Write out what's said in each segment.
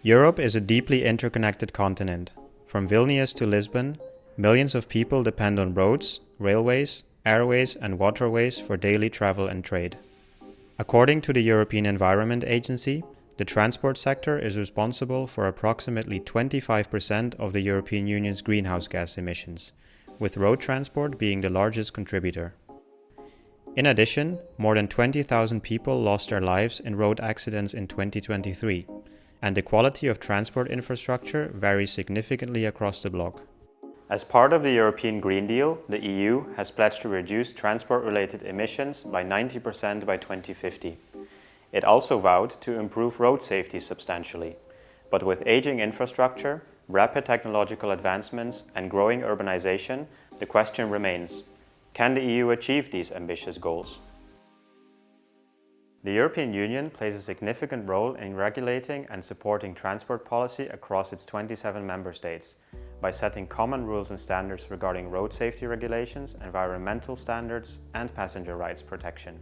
Europe is a deeply interconnected continent. From Vilnius to Lisbon, millions of people depend on roads, railways, airways, and waterways for daily travel and trade. According to the European Environment Agency, the transport sector is responsible for approximately 25% of the European Union's greenhouse gas emissions, with road transport being the largest contributor. In addition, more than 20,000 people lost their lives in road accidents in 2023, and the quality of transport infrastructure varies significantly across the bloc. As part of the European Green Deal, the EU has pledged to reduce transport-related emissions by 90% by 2050. It also vowed to improve road safety substantially. But with aging infrastructure, rapid technological advancements, and growing urbanization, the question remains: can the EU achieve these ambitious goals? The European Union plays a significant role in regulating and supporting transport policy across its 27 member states by setting common rules and standards regarding road safety regulations, environmental standards, and passenger rights protection.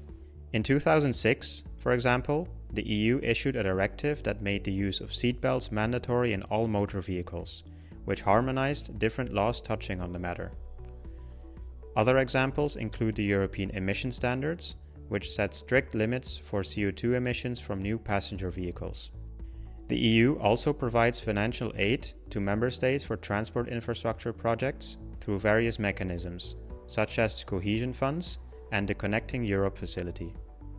In 2006, for example, the EU issued a directive that made the use of seatbelts mandatory in all motor vehicles, which harmonized different laws touching on the matter. Other examples include the European emission standards, which set strict limits for CO2 emissions from new passenger vehicles. The EU also provides financial aid to member states for transport infrastructure projects through various mechanisms, such as Cohesion Funds and the Connecting Europe facility.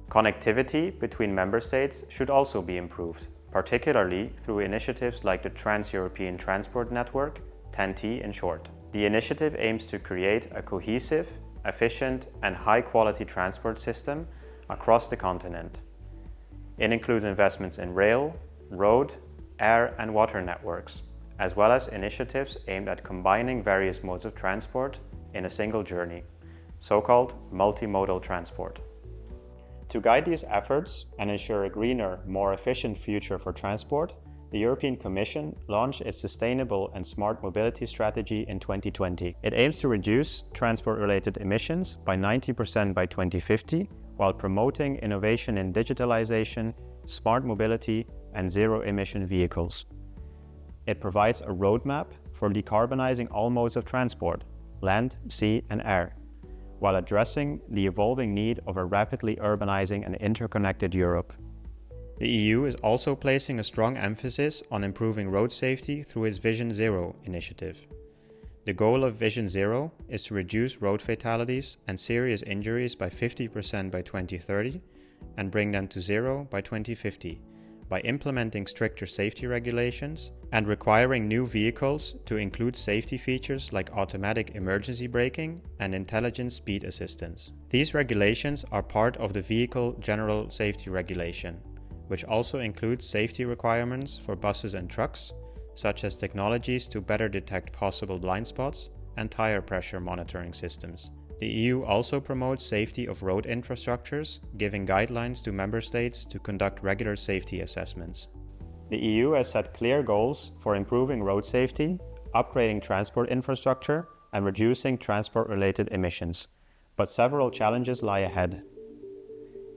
Connectivity between member states should also be improved, particularly through initiatives like the Trans-European Transport Network, TEN-T in short. The initiative aims to create a cohesive, efficient, and high-quality transport system across the continent. It includes investments in rail, road, air, and water networks, as well as initiatives aimed at combining various modes of transport in a single journey, so-called multimodal transport. To guide these efforts and ensure a greener, more efficient future for transport, the European Commission launched its Sustainable and Smart Mobility Strategy in 2020. It aims to reduce transport-related emissions by 90% by 2050, while promoting innovation in digitalization, smart mobility, and zero-emission vehicles. It provides a roadmap for decarbonizing all modes of transport, land, sea, and air, while addressing the evolving need of a rapidly urbanizing and interconnected Europe. The EU is also placing a strong emphasis on improving road safety through its Vision Zero initiative. The goal of Vision Zero is to reduce road fatalities and serious injuries by 50% by 2030 and bring them to zero by 2050 by implementing stricter safety regulations and requiring new vehicles to include safety features like automatic emergency braking and intelligent speed assistance. These regulations are part of the Vehicle General Safety Regulation, which also includes safety requirements for buses and trucks, such as technologies to better detect possible blind spots and tire pressure monitoring systems. The EU also promotes safety of road infrastructures, giving guidelines to member states to conduct regular safety assessments. The EU has set clear goals for improving road safety, upgrading transport infrastructure, and reducing transport-related emissions, but several challenges lie ahead.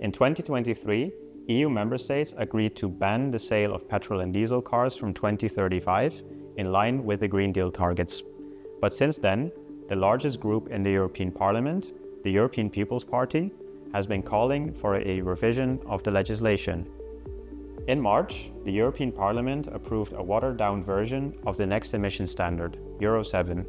In 2023, EU member states agreed to ban the sale of petrol and diesel cars from 2035, in line with the Green Deal targets. But since then, the largest group in the European Parliament, the European People's Party, has been calling for a revision of the legislation. In March, the European Parliament approved a watered-down version of the next emission standard, Euro 7.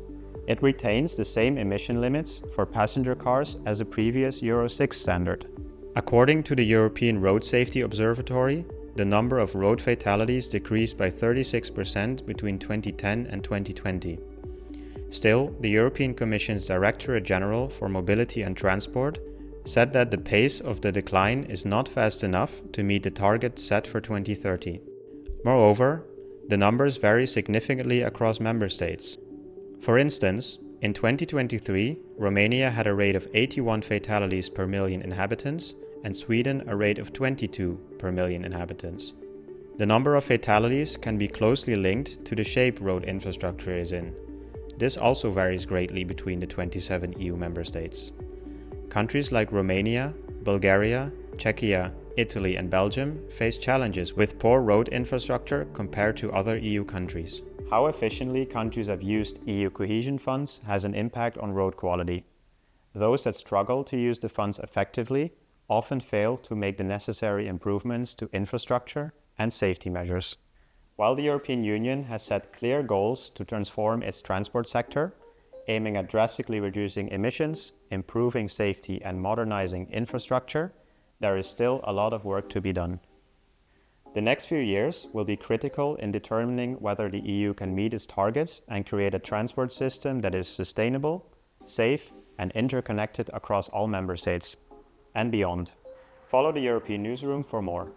It retains the same emission limits for passenger cars as the previous Euro 6 standard. According to the European Road Safety Observatory, the number of road fatalities decreased by 36% between 2010 and 2020. Still, the European Commission's Directorate General for Mobility and Transport said that the pace of the decline is not fast enough to meet the target set for 2030. Moreover, the numbers vary significantly across member states. For instance, in 2023, Romania had a rate of 81 fatalities per million inhabitants, and Sweden a rate of 22 per million inhabitants. The number of fatalities can be closely linked to the shape road infrastructure is in. This also varies greatly between the 27 EU member states. Countries like Romania, Bulgaria, Czechia, Italy, and Belgium face challenges with poor road infrastructure compared to other EU countries. How efficiently countries have used EU cohesion funds has an impact on road quality. Those that struggle to use the funds effectively often fail to make the necessary improvements to infrastructure and safety measures. While the European Union has set clear goals to transform its transport sector, aiming at drastically reducing emissions, improving safety, and modernizing infrastructure, there is still a lot of work to be done. The next few years will be critical in determining whether the EU can meet its targets and create a transport system that is sustainable, safe, and interconnected across all member states and beyond. Follow the European Newsroom for more.